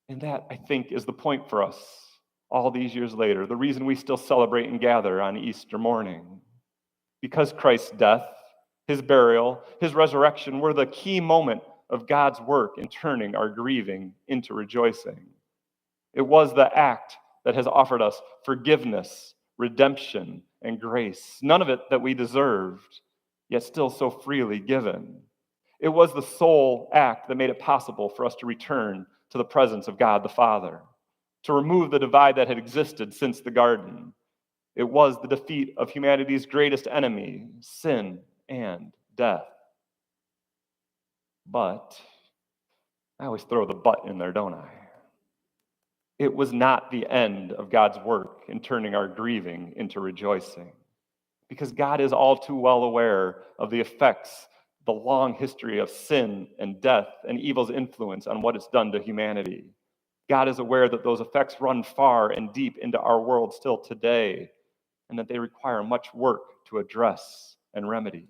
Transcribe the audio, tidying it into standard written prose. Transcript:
And that, I think, is the point for us all these years later, the reason we still celebrate and gather on Easter morning. Because Christ's death, his burial, his resurrection were the key moment of God's work in turning our grieving into rejoicing. It was the act that has offered us forgiveness, redemption, and grace, none of it that we deserved, yet still so freely given. It was the sole act that made it possible for us to return to the presence of God the Father, to remove the divide that had existed since the garden. It was the defeat of humanity's greatest enemy, sin and death. But, I always throw the but in there, don't I? It was not the end of God's work in turning our grieving into rejoicing, because God is all too well aware of the effects, the long history of sin and death and evil's influence on what it's done to humanity. God is aware that those effects run far and deep into our world still today, and that they require much work to address and remedy.